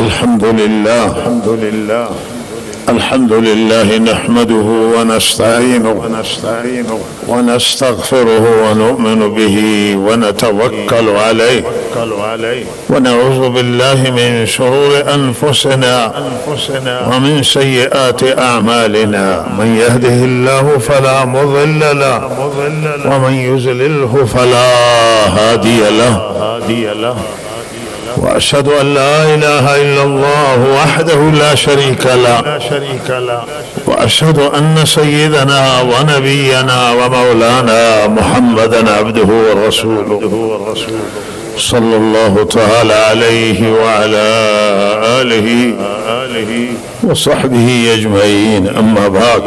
الحمد لله نحمده ونستعينه ونستغفره ونؤمن به ونتوكل عليه ونعوذ بالله من شرور أنفسنا ومن سيئات أعمالنا. من يهده الله فلا مضل له ومن يضلله فلا هادي له. وأشهد أن لا إله إلا الله وحده لا شريك له وأشهد أن سيدنا ونبينا ومولانا محمدا عبده ورسوله صلى الله تعالى عليه وعلى آله وصحبه أجمعين. أما بعد،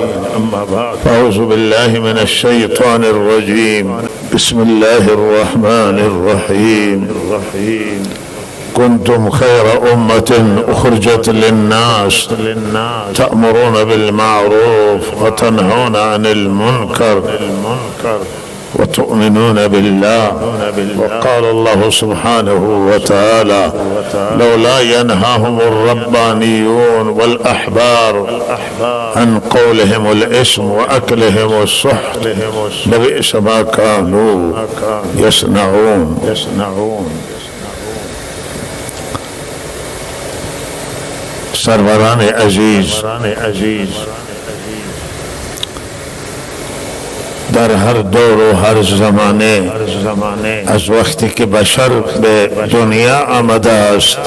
فأعوذ بالله من الشيطان الرجيم. بسم الله الرحمن الرحيم. كنتم خير أمة أخرجت للناس تأمرون بالمعروف وتنهون عن المنكر وتؤمنون بالله. وقال الله سبحانه وتعالى: لولا ينهاهم الربانيون والأحبار عن قولهم الإثم وأكلهم السحت لبئس ما كانوا يصنعون. سروران عزیز، در هر دور و هر زمانه از وقتی که بشر به دنیا آمده است،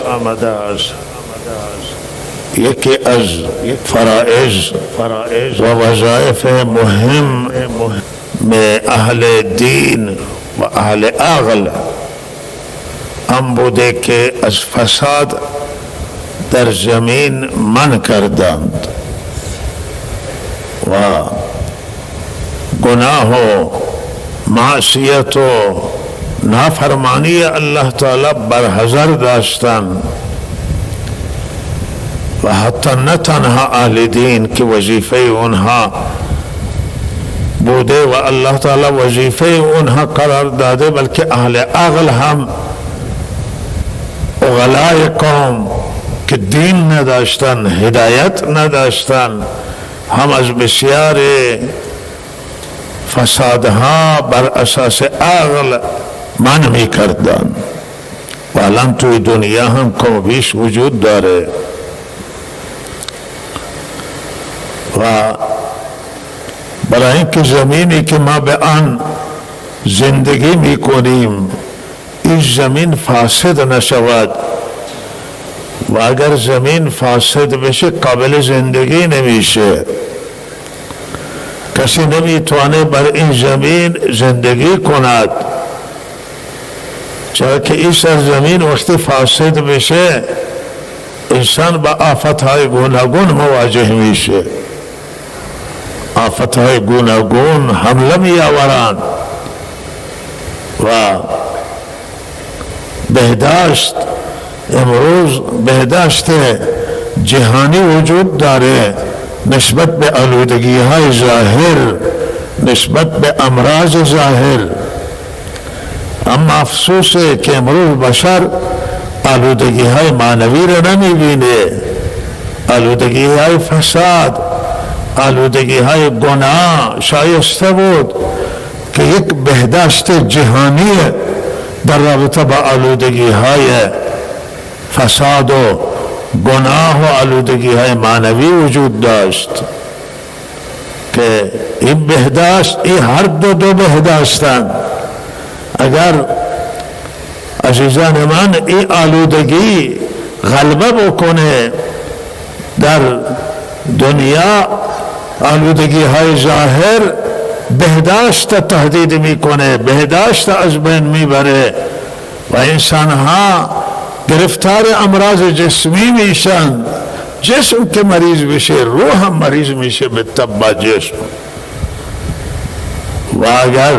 یکی از فرائض و وظایف مهم اهل دین و اهل عقل آن بوده که از فساد در زمین من کردند و گناه و معصیت و نافرمانی الله تعالی برحذر داشتند و حتی نه تنها اهل دین که وظیفه اونها بوده و الله تعالی وظیفه اونها قرار داده، بلکه اهل عقل هم اغلای قوم که دین نداشتن، هدایت نداشتن، هم از بسیار فسادها بر اساس عقل منع می کردن و الان توی دنیا هم کم و بیش وجود داره. و برای اینکه زمینی که ما به آن زندگی می کنیم این زمین فاسد نشود، و اگر زمین فاسد بشه قابل زندگی نمیشه، کسی نمیتونه بر این زمین زندگی کند، چرا که این سرزمین وقتی فاسد بشه انسان با آفتهای گوناگون مواجه میشه. آفتهای گوناگون حمله میآورند و بهداشت، امروز بهداشت جهانی وجود داره نسبت به آلودگی های ظاهر، نسبت به امراض ظاهر، اما افسوسه که امروز بشر آلودگی های معنوی را نمی بینه. آلودگی های فساد، آلودگی های گناه شایسته بود که یک بهداشت جهانی در رابطه با آلودگی های فساد و گناه و آلودگی های معنوی وجود داشت که این بهداشت، این هر دو بهداشتند. اگر عزیزان من این آلودگی غلبه بکنه در دنیا، آلودگی های ظاهر بهداشت تهدید میکنه، بهداشت از بین میبره و انسان ها گرفتار امراض جسمی میشن. جسم که مریض بشه روح هم مریض میشه به تبع جسم. و اگر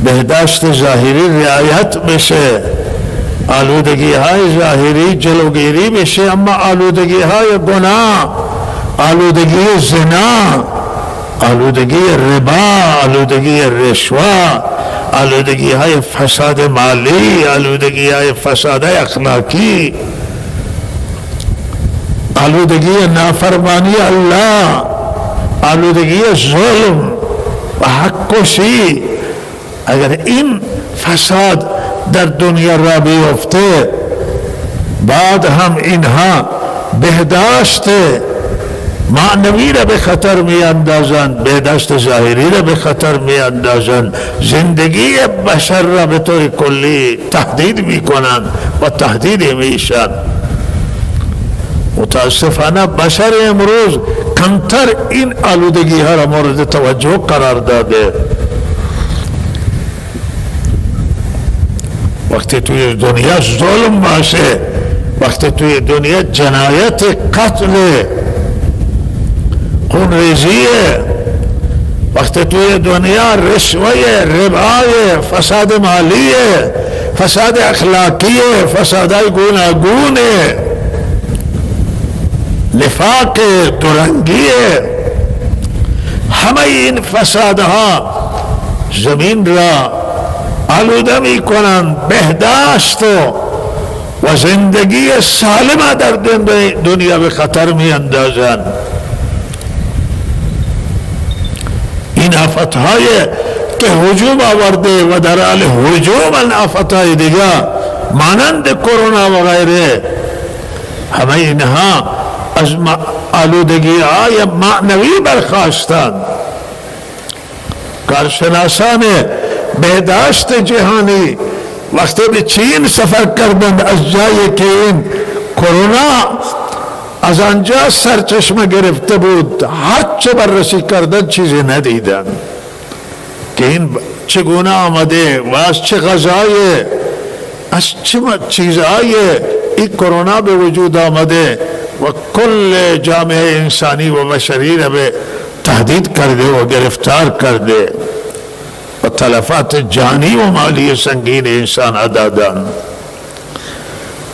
بهداشت ظاهری رعایت بشه، آلودگی های ظاهری جلوگیری بشه، اما آلودگی های گناه، آلودگی زنا، آلودگی ربا، آلودگی رشوه، آلودگی های فساد مالی، آلودگی های فساد اخلاقی، آلودگی نافرمانی الله، آلودگی ظلم و حق کشی، اگر این فساد در دنیا را بیفته، بعد هم اینها بهداشت معنوی را به خطر می اندازند، بهداشت ظاهری را به خطر می اندازند، زندگی بشر را به طور کلی تهدید می کنند و تهدید میشن. متاسفانه بشر امروز کمتر این آلودگی ها را مورد توجه قرار داده. وقتی توی دنیا ظلم باشه، وقتی توی دنیا جنایت قتل خونریزیه، وقتی توی دنیا رشوه، ربای، فساد مالیه، فساد اخلاقیه، فسادهای گوناگونه، نفاق دورنگیه، همه این فسادها زمین را آلوده می کنند، بهداشت و زندگی سالمه در دنیا به خطر می اندازند. این آفتهای که هجوم آورده و در حال هجوم آفتهای دیگه مانند کرونا و غیره، همه اینها از آلودگی های معنوی برخاستند. کارشناسان بهداشت جهانی وقتی به چین سفر کردند، از جایی که این کرونا از آنجا سرچشمه گرفته بود، هر چه بررسی کردن چیزی ندیدن که این چگونه آمده و از چه غذای، از چه چیزهای این کرونا به وجود آمده و کل جامعه انسانی و بشری را به تهدید کرده و گرفتار کرده و تلفات جانی و مالی سنگین انسان دادن.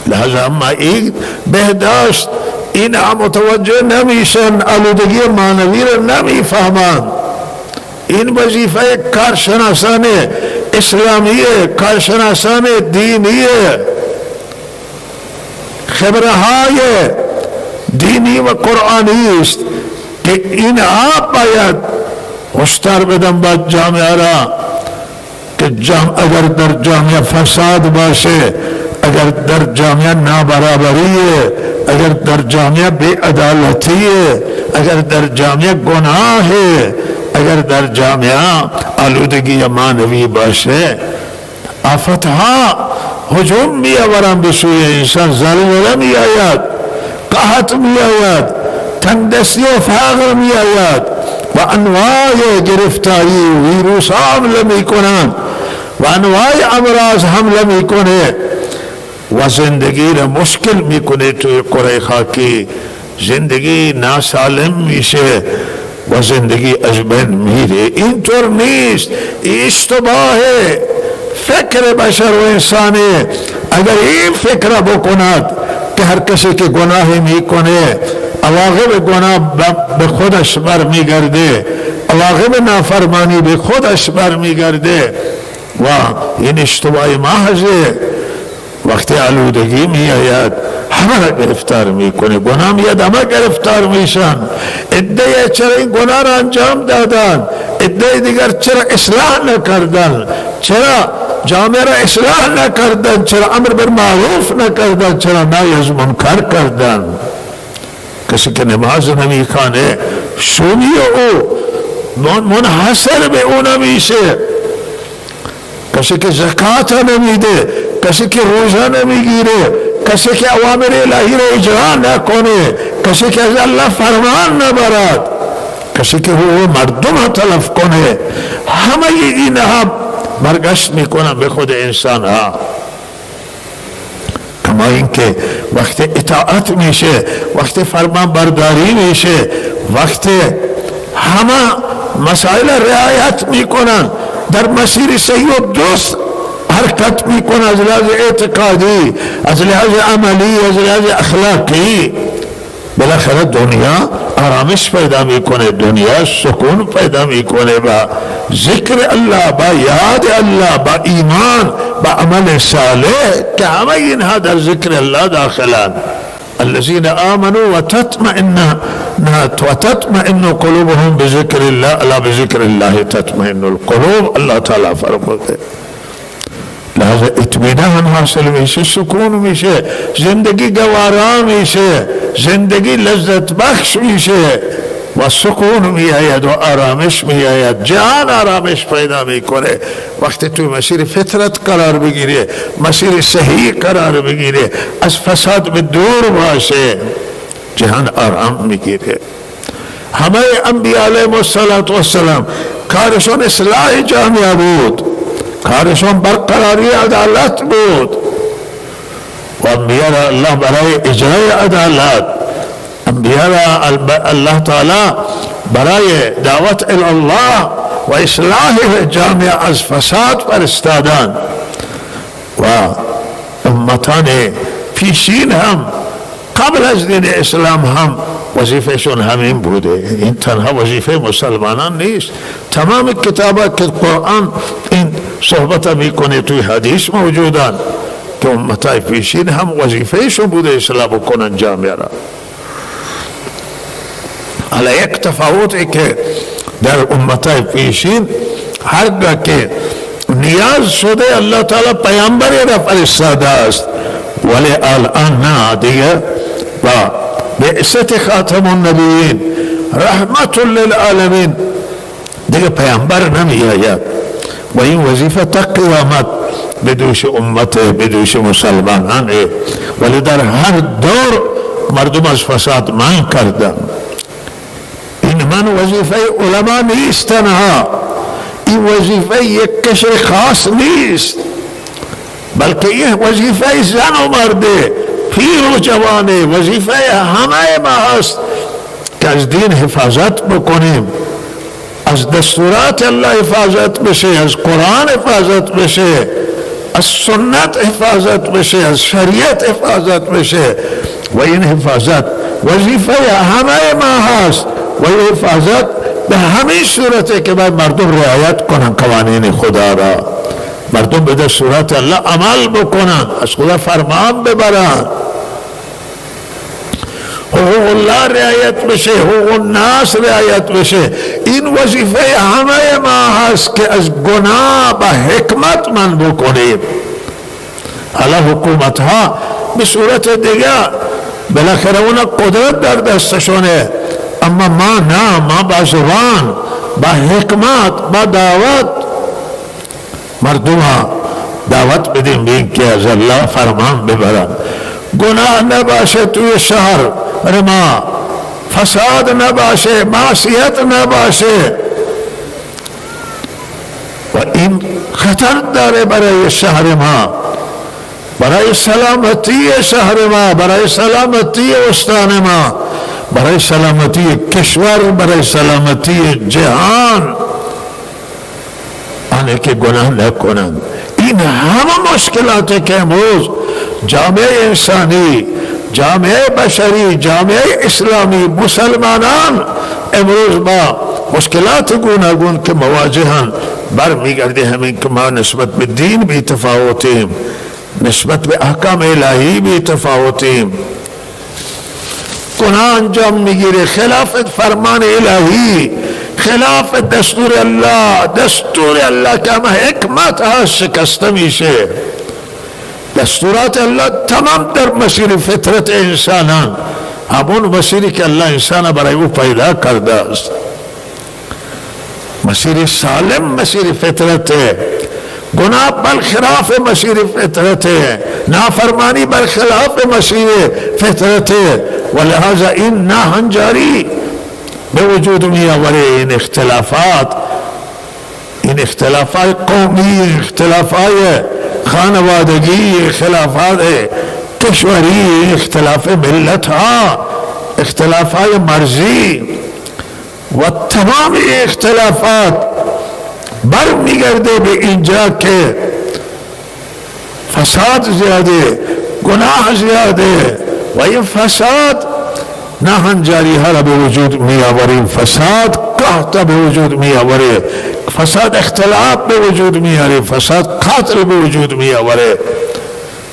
لہذا اما این بهداشت اینها متوجه نمیشن، آلودگی معنوی را نمیفهمند. این وظیفه کارشناسان اسلامیه، کارشناسان دینیه، خبره های دینی و قرآنی است که اینها باید هشدار بدن با جامعه را که اگر در جامعه فساد باشه، اگر در جامعه نابرابریه، اگر در جامعه بی‌عدالتیه، اگر در جامعه گناهه، اگر در جامعه آلودگی معنوی باشه، آفتها هجوم می آورند به سوی انسان، زلزله می آید، قحط می آید، تنگدستی و فقر می آید و انواع گرفتاری ویروس حمله می کنند و انواع امراض حمله می کنه و زندگی را مشکل می کنه. توی کره خاکی زندگی ناسالم میشه و زندگی از بین میره. اینطور نیست، اشتباه فکر بشر و انسانه. اگر این فکر بکند که هر کسی که گناه میکنه عواقب گناه به خودش برمیگرده، عواقب نافرمانی به خودش برمیگرده و این اشتباه محضه. وقتی آلودگی می آید همه را گرفتار میکنه، گناه میاد همه گرفتار میشن. عده چرا این گناه را انجام دادن، عده دیگر چرا اصلاح نکردن، چرا جامعه را اصلاح نکردن، چرا امر بالمعروف نکردن، چرا نهی از منکر کردن. کسی که نماز نمیخوانه شومی او منحصر به او نمیشه، کسی که زکات نمیده، کسی که روزه نمیگیره، کسی که اوامر الهی را اجرا نکنه، کسی که از الله فرمان نبرد، کسی که حقوق مردم تلف کنه، همه اینها برگشت میکنن به خود انسان ها. کما اینکه وقت اطاعت میشه، وقت فرمان برداری میشه، وقت همه مسائل رعایت میکنن، در مسیر صحیح و درست حرکت میکنن، از لحاظ اعتقادی، از لحاظ عملی، از لحاظ اخلاقی، بالاخره دنیا آرامش پیدا میکنه، دنیا سکون پیدا میکنه با ذکر الله، با یاد الله، با ایمان، با عمل صالح که همه اینها در ذکر الله داخلند. الذين آمنوا وتطمئن قلوبهم بذكر الله، الا بذكر الله تطمئن القلوب. اللہ تعالیٰ فرماتے لہذا اطمینان حاصل میشه، سکون میشه، زندگی گوارا میشه، زندگی لذت بخش میشه و سکون میآید و آرامش میآید، جان آرامش پیدا میکنه. وقتی توی مسیر فطرت قرار بگیره، مسیر صحیح قرار بگیره، از فساد به دور باشه، جهان آرام میگیره. همه انبیاء علیهم السلام کارشون اصلاح جامعه بود، کارشون برقراری عدالت بود و انبیاء الله برای اجرای عدالت، انبیاء الله تعالی برای دعوت الله و اصلاح جامعه از فساد فرستادن و امتان پیشین هم قبل از دین اسلام هم وظیفهشون همین بوده. این تنها وظیفه مسلمانان نیست، تمام کتابات که قرآن این صحبت میکنه توی حدیث موجودن که امتای پیشین هم وظیفهشون بوده اصلاح بکنن جامعه را. حالا یک تفاوتی که در امتای پیشین هرگاه که نیاز شده الله تعالی پیامبری را فرستاده است، ولی الان نه دیگه. و بعثت خاتم النبیین رحمت للعالمین دیگه پیامبر نمی آید و این وظیفه تا قیامت بدوش امت بدوش مسلمانان، ولی در هر دور مردم از فساد من کردن. این من وظیفه علما نیست تنها، این وظیفه یک کشور خاص نیست، بلکه این وظیفه زن و مرده، پیر و جوانه، وظیفه همه ما هست که از دین حفاظت بکنیم، از دستورات الله حفاظت بشه، از قرآن حفاظت بشه، از سنت حفاظت بشه، از شریعت حفاظت بشه و این حفاظت وظیفه همه ما هست و این حفاظت به همین صورته که باید مردم رعایت کنن قوانین خدا را، مردم به دستورات الله عمل بکنن، از خدا فرمان ببرن، حقوق الله رعایت بشه، حقوق الناس رعایت بشه. این وظیفه همه ما هست که از گناه به حکمت من بکنیم. حالا حکومت ها به صورت دیگه بالاخره اونا قدرت در دستشونه، اما ما نه، ما با زبان، با حکمت، با دعوت مردم ها دعوت بدیم بین که از الله فرمان ببرن، گناه نباشه توی شهر ما، فساد نباشه، معصیت نباشه و این خطر داره برای شهر ما، برای سلامتی شهر ما، برای سلامتی استان ما، برای سلامتی کشور، برای سلامتی جهان، آنه که گناه نکنند. این همه مشکلاتی که امروز جامعه انسانی، جامعه بشری، جامعه اسلامی، مسلمانان امروز با مشکلات گوناگون که مواجهن برمیگرده همین که ما نسبت به دین بی تفاوتیم، نسبت به احکام الهی بی تفاوتیم، گناه انجام میگیره خلاف فرمان الهی، خلاف دستور الله، دستور الله که همه حکمت هست شکسته میشه. دستورات الله تمام در مسیر فطرت انسانان، همون مسیری که الله انسان برای او پیدا کرده است، مسیر سالم مسیر فطرت، گناه برخلاف مسیر فطرت، نافرمانی برخلاف مسیر فطرت و لہذا این ناهنجاری به وجود می آوره. این اختلافات قومی، اختلافات خانوادگی، اختلافات کشوری، اختلاف ملت ها، اختلافات مرزی و تمام اختلافات برمیگرده به اینجا که فساد زیاده، گناه زیاده و این فساد ناهنجاری ها را به وجود می آوریم، فساد قحط به وجود می آوره، فساد اختلاف به وجود می آوره، فساد قتل به وجود می آوره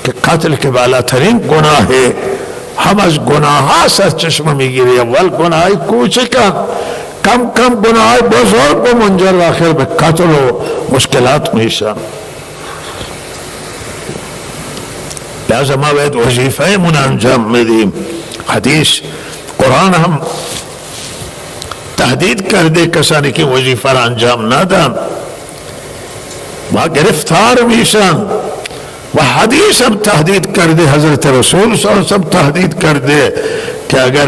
که قتل که بالاترین گناه هم از گناه ها سرچشمه میگیره. اول گناه کوچک، کم کم گناه بزرگ و منجر آخر به قتل و مشکلات میشن. لازم ما باید وظیفه من انجام میدیم. حدیث قرآن هم تهدید کرده کسانی که وظیفه را انجام ندن و گرفتار میشن، و حدیث هم تهدید کرده، حضرت رسول صلی اللہ علیہ وسلم تهدید کرده که اگر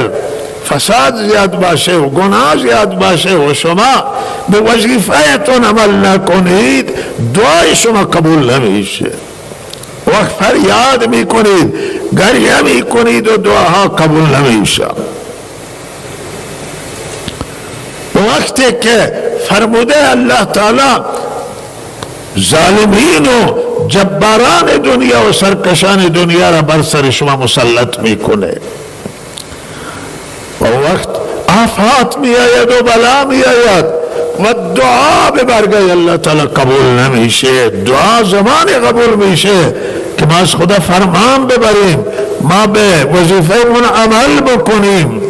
فساد زیاد باشه و گناه زیاد باشه و شما به وظیفهتون عمل نکنید، دعای شما قبول نمیشه. وقت فریاد میکنید، گریه میکنید و دعاها قبول نمیشه. وقتی که فرموده الله تعالی ظالمین و جباران دنیا و سرکشان دنیا را بر سر شما مسلط میکنه و وقت آفات می آید و بلا می آید و دعا به برگه الله تعالی قبول نمیشه. دعا زمان قبول میشه که ما از خدا فرمان ببریم، ما به وظیفه من عمل بکنیم،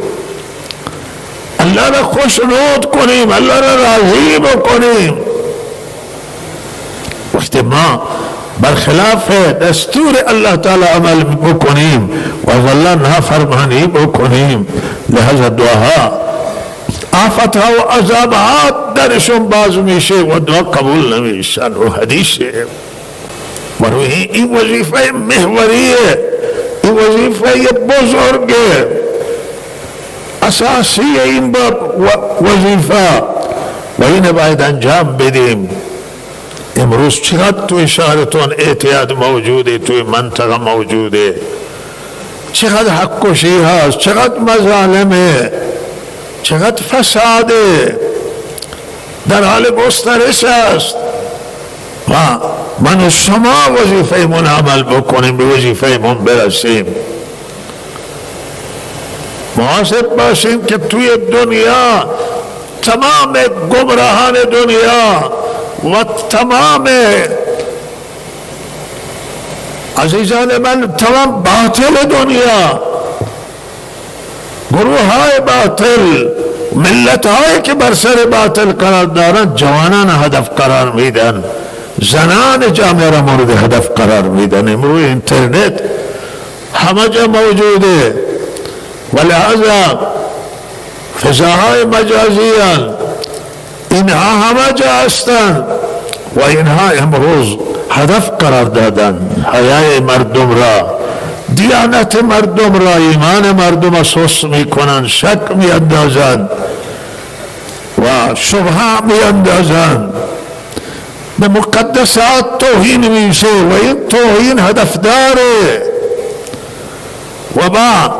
الله را خوشنود کنیم، الله را راضی بکنیم. وقتی ما برخلاف دستور الله تعالی عمل بکنیم و از الله نافرمانی بکنیم، لہذا دعاها آفتها و عذابات درشون باز میشه و دعا قبول نمیشن. و حدیثه و روی این وظیفه محوریه، این وظیفه بزرگه، اساسی این وظیفه و این باید انجام بدیم. امروز چقدر توی شهرتون اعتیاد موجوده، توی منطقه موجوده، چقدر حق کشی هست، چقدر مظالمه، چقدر فساده، در حال گسترش است. و من و شما وظیفه من عمل بکنیم، به وظیفه من برسیم. محاسب باشیم که توی دنیا تمام گمراهان دنیا و تمام عزیزان من، تمام باطل دنیا، گروه های باطل، ملت هایی که بر سر باطل قرار دارند، جوانان هدف قرار میدن، زنان جامعه را مورد هدف قرار میدن. امروز اینترنت همه جا موجوده و لحاظا فضاهای مجازی اینها همه جا هستند و اینها امروز هدف قرار دادن حیای مردم را، دیانت مردم را، ایمان مردم را سوس میکنن، شک میاندازند و شبهه میاندازند، به مقدسات توهین میشه و این توهین هدف داره و با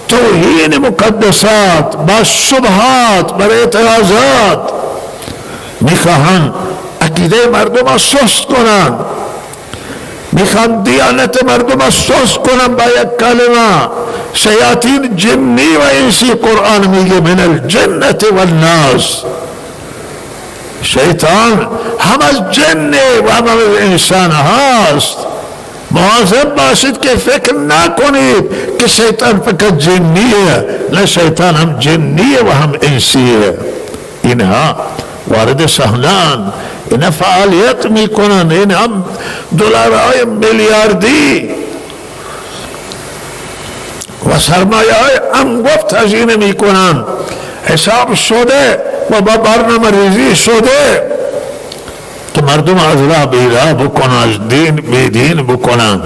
توهین مقدسات، با شبهات، بر اعتراضات میخواهند عقیده مردم را سست کنند، میخواهند دیانت مردم را سست کنند با یک کلمه. شیاطین جنی و انسی، قرآن میگه من الجنت والناس، شیطان هم از جن و هم از انسان هست. مواظب باشید که فکر نکنید که شیطان فقط جنیه، نه، شیطان هم جنیه و هم انسیه. اینها وارد صحنان، اینها فعالیت میکنن، اینها دلارهای میلیاردی و سرمایه های انگفت هزینه میکنن، حساب شده و با برنامه ریزی شده که مردم از راه بیراه بکنن، از دین بیدین بکنن.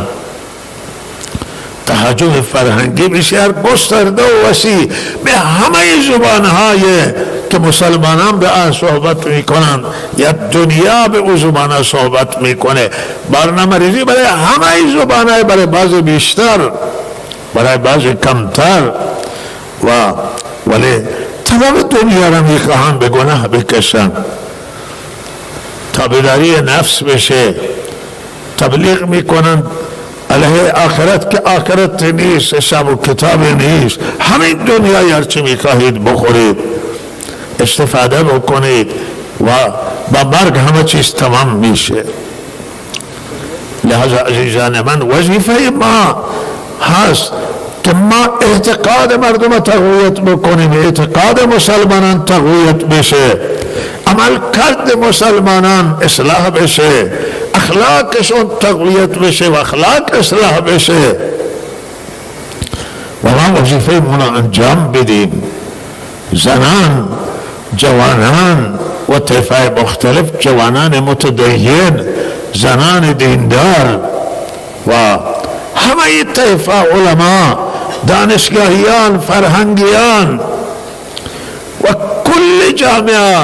تهاجم فرهنگی بسیار گسترده و وسیع به همه زبانهای که مسلمانان به آن صحبت میکنن یا دنیا به او زبان صحبت میکنه. برنامه ریزی برای همه زبانهای، برای بعض بیشتر، برای بعض کمتر، ولی تمام دنیا را میخواهند به گناه بکشن، تابعداری نفس بشه، تبلیغ میکنن علیه آخرت که آخرت نیست، حساب و کتاب نیست، همین دنیا هرچی میخواهید بخورید، استفاده بکنید و با مرگ همه چیز تمام میشه. لحظه عزیزان من، وظیفه ما هست که ما اعتقاد مردم تقویت بکنیم، اعتقاد مسلمانان تقویت بشه، عمل کرد مسلمانان اصلاح بشه، اخلاقشون تقویت بشه و اخلاق اصلاح بشه و ما وظیفه منا انجام بدیم. زنان، جوانان و طیفه مختلف، جوانان متدین، زنان دیندار و همه طیفه علما، دانشگاهیان، فرهنگیان و کل جامعه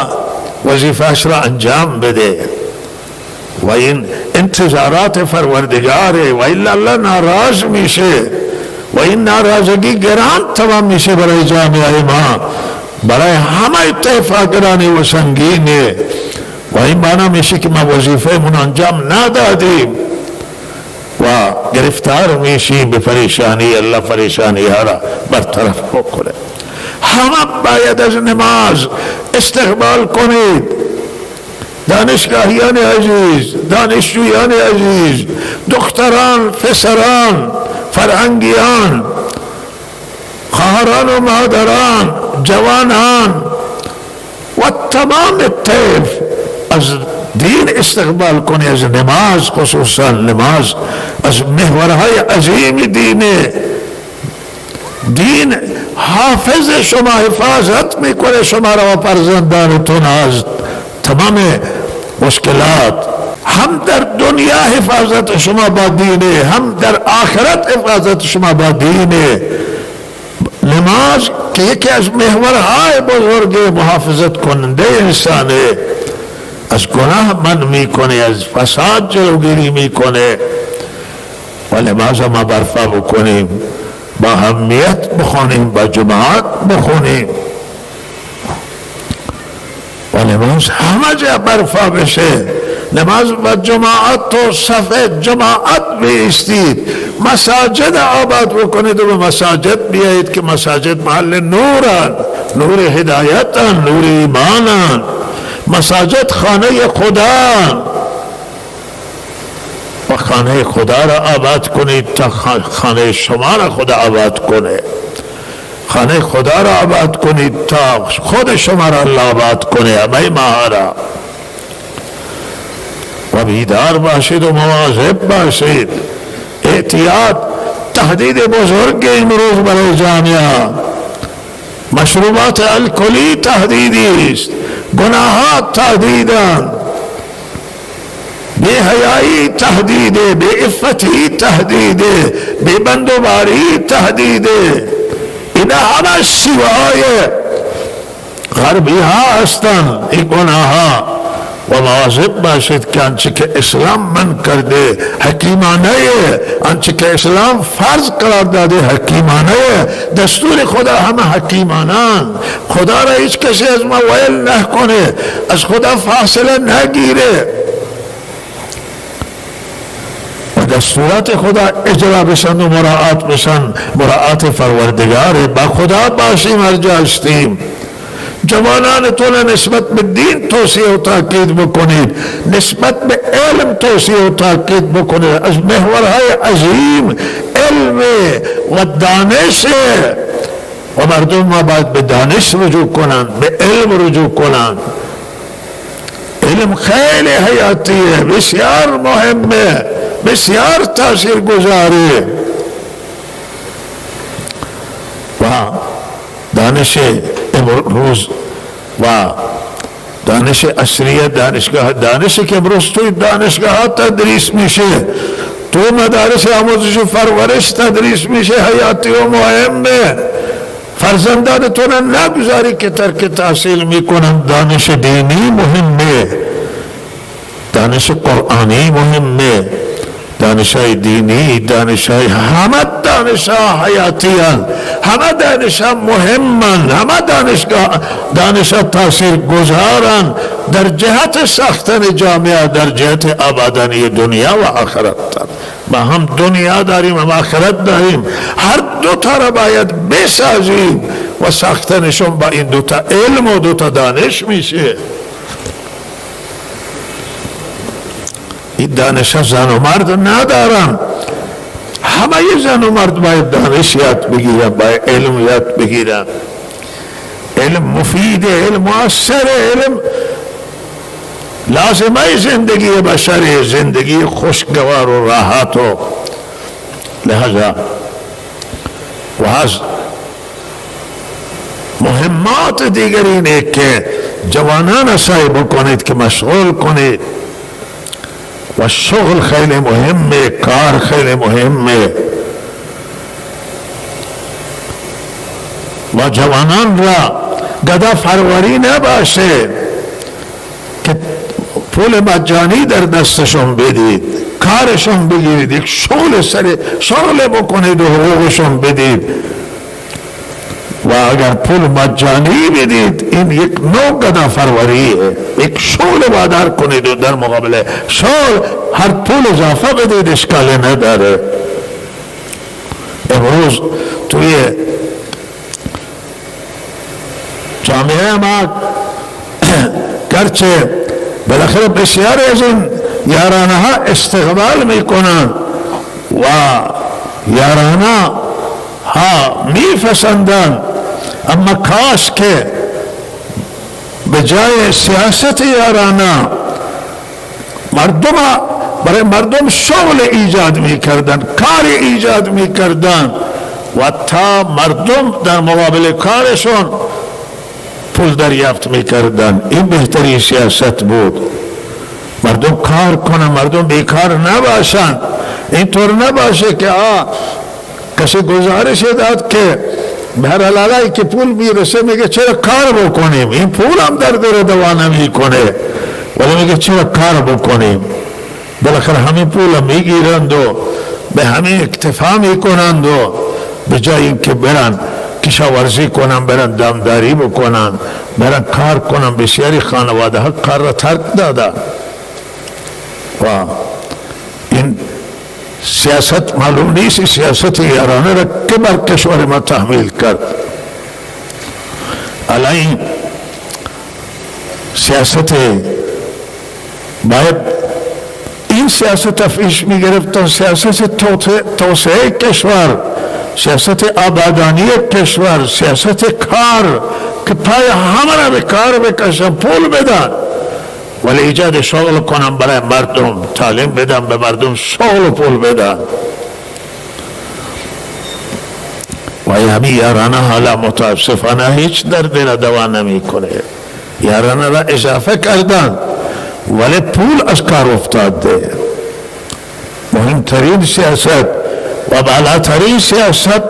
وظیفه‌اش را انجام بده و این انتظارات پروردگاره و الا الله ناراض میشه و این ناراضگی گران تمام میشه برای جامعه ما، برای همه طیفه گرانی و سنگینه و این معنی میشه که ما وظیفه من انجام ندادیم و گرفتار میشیم به پریشانی. الله پریشانی ها را برطرف بکنه. همه باید از نماز استقبال کنید. دانشگاهیان عزیز، دانشجویان عزیز، دختران، پسران، فرهنگیان، خواهران و مادران، جوانان و تمام طیف از دین استقبال کنی، از نماز، خصوصا نماز از محورهای عظیم دینه. دین حافظ شما، حفاظت میکنه شما را و فرزندانتون از تمام مشکلات. هم در دنیا حفاظت شما با دینه، هم در آخرت حفاظت شما با دینه. نماز که یکی از محورهای بزرگ محافظت کننده انسانه، از گناه من میکنه، از فساد جلوگیری میکنه و نماز ما برپا بکنیم، با اهمیت بخونیم، با جماعت بخونیم و نماز همه جا برپا بشه. نماز و جماعت تو صف جماعت بیستید، مساجد آباد بکنید و به مساجد بیایید که مساجد محل نورن، نور هدایتن، نور ایمانن. مساجد خانه خدا و خانه خدا را آباد کنید تا خانه شما را خدا آباد کنه. خانه خدا را آباد کنید تا خود شما را الله آباد کنه، همه ما را. و بیدار باشید و مواظب باشید. احتیاط تهدید بزرگ امروز برای جامعه. مشروبات الکلی تهدیدی است، گناهات تهدیدند، بے حیائی تهدیده، بے عفتی تهدیده، بے بندوباری تهدیده. اینا همه شیوه‌های غربی ها هستند این گناه ها. و مواظب باشید که آنچه که اسلام من کرده حکیمانه، آنچه که اسلام فرض قرار داده حکیمانه، دستور خدا همه حکیمانان. خدا را هیچ کسی از ما ویل نکنه، از خدا فاصله نگیره و دستورات خدا اجرا بشن و مراعات بشن، مراعات پروردگاره. با خدا باشیم هر جا هستیم. جوانانتون نسبت به دین توصیه و تاکید بکنید، نسبت به علم توصیه و تاکید بکنید. از محورهای عظیم علم و دانش و مردم ما باید به دانش رجوع کنند، به علم رجوع کنند. علم خیلی حیاتیه، بسیار مهمه، بسیار تاثیر گذاره و دانش امروز و دانش عصریه، دانشی که امروز توی دانشگاه ها تدریس میشه، تو مدارس آموزش و پرورش تدریس میشه، حیاتی و مهمه. فرزندانتون نگذاری که ترک تحصیل میکنن. دانش دینی مهمه، دانش قرآنی مهمه، دانش های دینی، دانش های همه دانش ها حیاتی هن، همه دانش ها مهمن، همه دانش ها تاثیر گذارن در جهت ساختن جامعه، در جهت آبادانی دنیا و آخرت. ما هم دنیا داریم هم آخرت داریم، هر دوتا را باید بسازیم و ساختنشون با این دوتا علم و دوتا دانش میشه. این دانش زن و مرد ندارن، همه زن و مرد باید دانش یاد بگیرن، باید علم یاد بگیرن. علم مفید، علم مؤثر، علم لازمه زندگی بشری، زندگی خوشگوار و راحت. و لہذا و از مهمات دیگر اینه که جوانان سعی بکنید که مشغول کنید و شغل خیلی مهمه، کار خیلی مهمه و جوانان را گدا فروری نباشه که پول مجانی در دستشون بدید، کارشون بگیرید، یک شغل بکنید و حقوقشون بدید. و اگر پول مجانی بدید این یک نوع گدا فروریه، یک شغل وادار کنید و در مقابل شغل هر پول اضافه بدید، اشکال نداره. امروز توی جامعه ما گرچه بالاخره بسیاری از این یارانه ها استقبال میکنن و یارانه ها میپسندن، اما کاش که به جای سیاست یارانه برای مردم شغل ایجاد میکردن، کار ایجاد میکردن و تا مردم در مقابل کارشون پول دریافت میکردن. این بهترین سیاست بود. مردم کار کنن، مردم بیکار نباشن. اینطور نباشه که کسی گزارش داد که به هر حلالی که پول میرسه میگه چرا کار بکنیم، این پول هم در دور دوا نمیکنه، ولی میگه چرا کار بکنیم. بالاخره همین پول هم میگیرند و به همین اکتفا میکنند و به جای اینکه برن کشاورزی کنن، برن دامداری بکنن، برن کار کنن. بسیاری خانواده ها کار را ترک دادن و این سیاست معلوم نیست سیاست یارانه را که بر کشور ما تحمیل کرد. الان سیاست باید این سیاست افیش می گرفتن، سیاست توسعه کشور، سیاست آبادانی کشور، سیاست کار که پای همه را به کار بکشن، پول بدن ولی ایجاد شغل کنن برای مردم، تعلیم بدن به مردم، شغل و پول بدن. و همین یارانه حالا متاسفانه هیچ درد را دوا نمی کنه. یارانه را اضافه کردن ولی پول از کار افتاده. مهمترین سیاست و بالاترین سیاست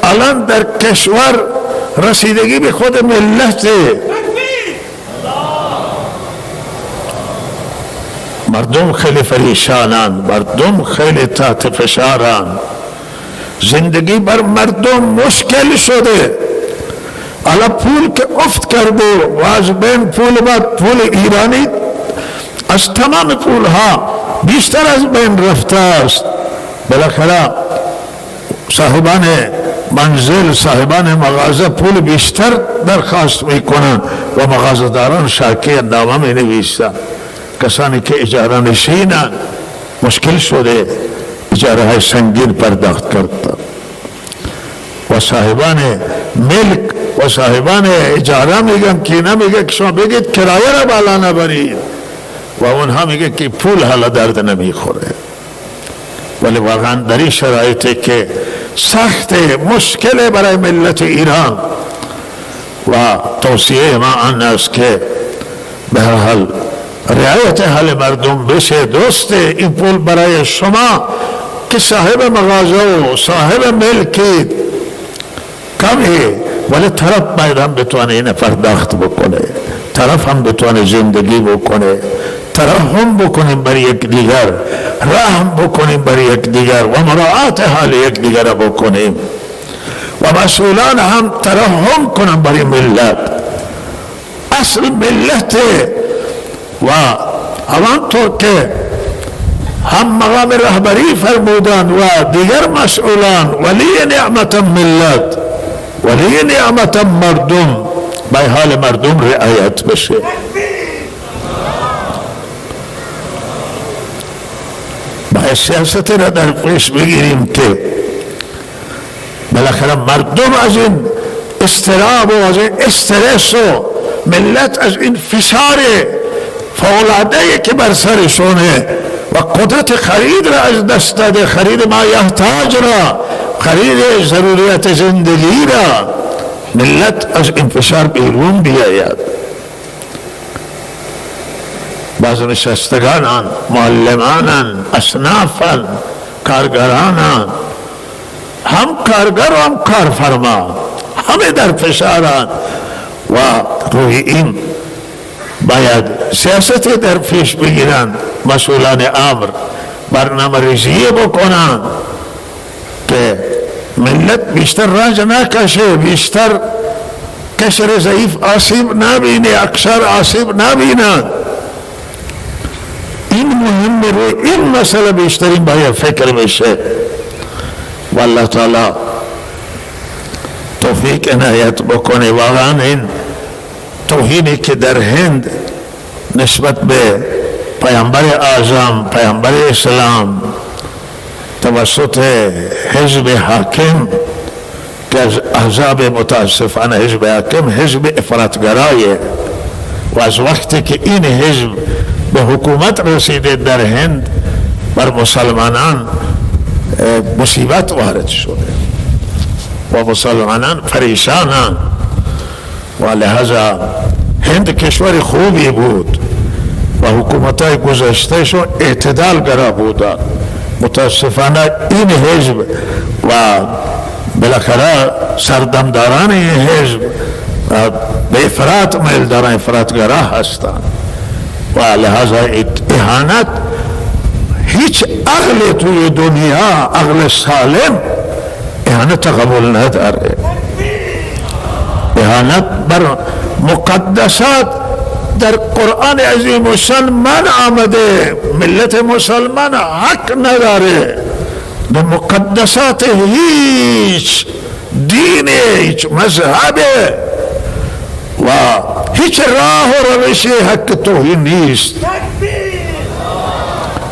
الان در کشور رسیدگی به خود ملت. مردم خیلی پریشانن، مردم خیلی تحت فشارن، زندگی بر مردم مشکل شده. حالا پول که افت کرده و از بین پول ایرانی از تمام پول ها بیشتر از بین رفته است. بالاخره صاحبان منزل، صاحبان مغازه پول بیشتر درخواست میکنن و مغازه‌داران شاکی نامه می نویسن. کسانی که اجاره نشینن مشکل شده، اجاره های سنگین پرداخت کردن و صاحبان ملک و صاحبان اجاره میگن که نمیگه که شما بگید کرایه را بالا نبرید و اونها میگه که پول حالا درد نمیخوره. ولی واقعا در این شرایطی که سخت مشکل برای ملت ایران و توصیه ما آن است که به هر حال رعایت حال مردم بشه. درسته این پول برای شما که صاحب مغازه و صاحب ملکید کمی، ولی طرف باید هم بتونه این پرداخت بکنه، طرف هم بتونه زندگی بکنه، ترحم بکنیم بر یک دیگر، رحم بکنیم بر یک دیگر و مراعات حال یک دیگر بکنیم و مسئولان هم ترحم کنن بر ملت. اصل ملت و همانطور که هم مقام رهبری فرمودن و دیگر مسئولان ولی نعمت ملت، ولی نعمت مردم، به حال مردم رعایت بشه. به سیاست را در پیش بگیریم که بالاخره مردم از این اضطراب و از این استرس و ملت از این فشار فوق‌العاده که بر سرشونه و قدرت خرید را از دست داده، خرید ما یحتاج را، خرید ضروریات زندگی را، ملت از این فشار بیرون بیاید. بعض نشستگانان، معلمانان، اصنافان، کارگرانان، هم کارگر و هم کارفرما، همه در فشارند و روی این باید سیاستی در پیش بگیرند. مسئولان امر برنامه ریزی بکنند که ملت بیشتر رنج نکشه، بیشتر کشر ضعیف آسیب نبینه، اکثر آسیب نبینند. این مهم روی این مسئله بیشترین باید فکر بشه. والله تعالی توفیق عنایت بکنه. واقعا این توهینی که در هند نسبت به پیامبر اعظم، پیامبر اسلام توسط حزب حاکم که از احزاب متاسفانه حزب حاکم حزب افراطگرایه و از وقتی که این حزب به حکومت رسیده در هند بر مسلمانان مصیبت وارد شده و مسلمانان پریشانند و لحاظا هند کشور خوبی بود و حکومت‌های گذشتهشون اعتدالگرا بودند. متاسفانه این حزب و بالاخره سردمداران این حزب به افراط میل دارن، افراطگرا هستند و لحاظا اهانت هیچ عقل توی دنیا، عقل سالم اهانت قبول نداره. اهانت بر مقدسات در قرآن عظیم الشان آمده. ملت مسلمان حق نداره به مقدسات هیچ دین، هیچ مذهب و هیچ راه و روش حق توهین نیست.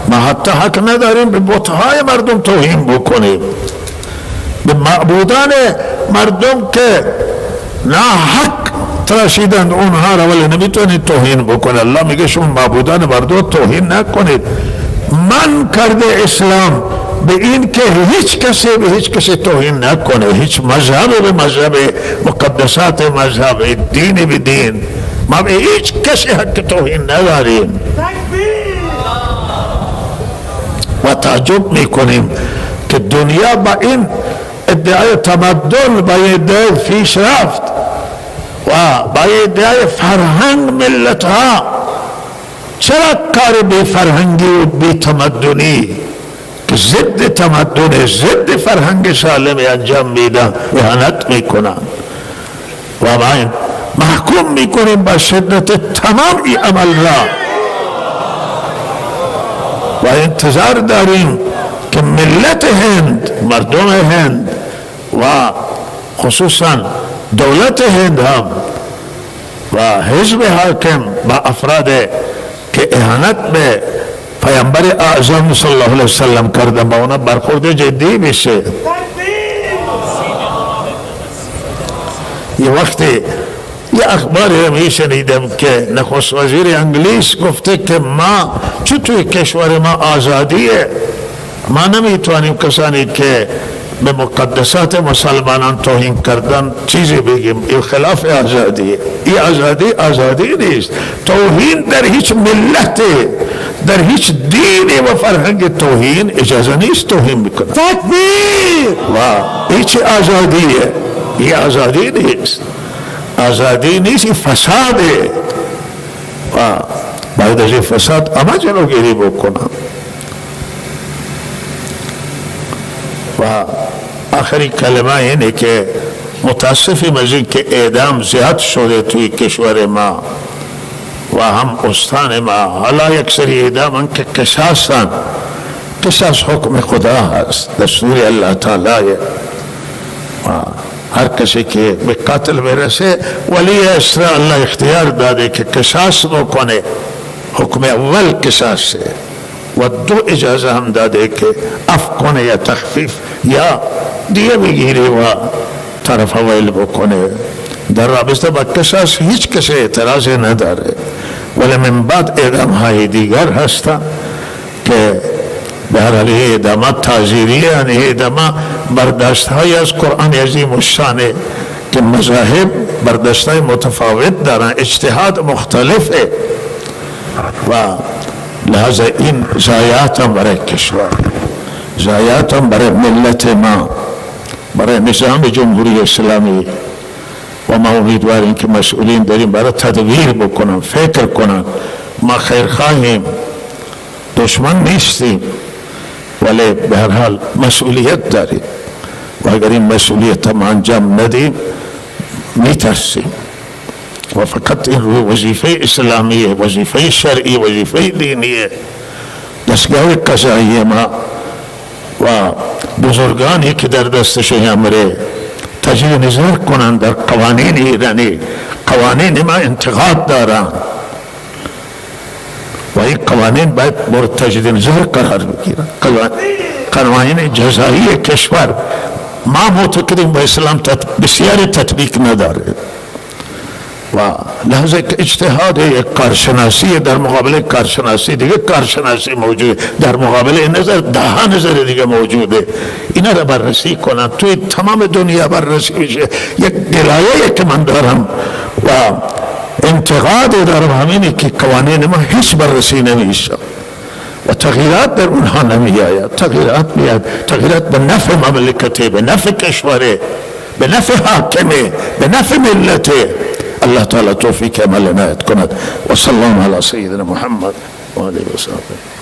ما حتی حق نداریم به بت‌های مردم توهین بکنیم، به معبودان مردم که نه حق تراشیدند اونها را، ولی نمیتونید توهین بکنید. الله میگه شما معبودان مردم توهین نکنید. من کرده اسلام به این که هیچ کسی به هیچ کسی توهین نکنه، هیچ مذهب به مذهب، مقدسات مذهب، دین به دین. ما به هیچ کسی حق توهین نداریم و تعجب میکنیم که دنیا با این ادعای تمدن، با ادعای پیشرفت و با ادعای فرهنگ ملت ها چرا کار بی فرهنگی و بی تمدنی که ضد تمدن، ضد فرهنگ سالم انجام میدن، اهانت میکنن و ما محکوم میکنیم با شدت تمام این عمل را و انتظار داریم که ملت هند، مردم هند و خصوصا دولت هند هم و حزب حاکم با افراد که اهانت به پیامبر اعظم صلی الله علیه وسلم کردن با اونا برخورد جدی بشه. یه وقتی یه اخباری می شنیدم که نخست وزیر انگلیس گفته که ما چون توی کشور ما آزادیه، ما نمیتوانیم کسانی که به مقدسات مسلمانان توهین کردن چیزی بگیم. این خلاف آزادیه. این آزادی نیست. توهین در هیچ ملت، در هیچ دین و فرهنگ توهین اجازه نیست توهین میکنه. تکبیر! و هیچ آزادیه. این آزادی نیست. آزادی نیست، این فساده و باید از این فساد اما جلوگیری بکنم. و آخری کلمه اینه که متاسفیم از این که اعدام زیاد شده توی کشور ما و هم استان ما. حالا یک سری اعدام که قصاصن، قصاص حکم خدا هست، دستور الله تعالی و هر کسی که به قتل برسه ولی اسرا الله اختیار داده که قصاص بکنه. حکم اول قصاصه و دو اجازه هم داده که عفو کنه یا تخفیف یا دیگه بگیره و طرف ویل بکنه. در رابطه با قصاص هیچ کسی اعتراض نداره، ولی من بعد اعدام های دیگر هستن که به هر حال اعدامات تعزیریه، یعنی اعدامات برداشت های از قرآن عظیم الشانه که مذاهب برداشت های متفاوت دارن، اجتهاد مختلفه و لحاظا این ضایعات هم برای کشور، ضایعات هم برای ملت ما، برای نظام جمهوری اسلامی و ما امیدواریم که مسئولین داریم برای تدبیر بکنن، فکر کنن. ما خیرخواهیم، دشمن نیستیم، ولی به هر حال مسئولیت داریم و اگر این مسئولیت هم انجام ندیم میترسیم و فقط این روی وظیفه اسلامیه، وظیفه شرعی، وظیفه دینیه، دستگاه قضایی ما و بزرگانی که در دستش امره تجدید نظر کنند در قوانین ایرانی. قوانین ما انتقاد دارند و این قوانین باید مورد تجدید نظر قرار بگیرند. قوانین جزایی کشور ما معتقدیم با اسلام بسیار تطبیق نداره و لحظه که اجتهاد یک کارشناسی در مقابل کارشناسی دیگه کارشناسی موجود، در مقابل نظر ده نظر دیگه موجوده. اینا را بررسی کنن، توی تمام دنیا بررسی میشه. یک دلایلی که من دارم و انتقاد دارم همینه که قوانین ما هیچ بررسی نمیشه و تغییرات در اونها نمی آید. تغییرات میاد، تغییرات به نفع مملکته، به نفع کشوره، به نفع حاکمه، به نفع ملته. الله تعالی توفیق عمل عنایت کند و صلی الله علی سیدنا محمد و آله و صحبه.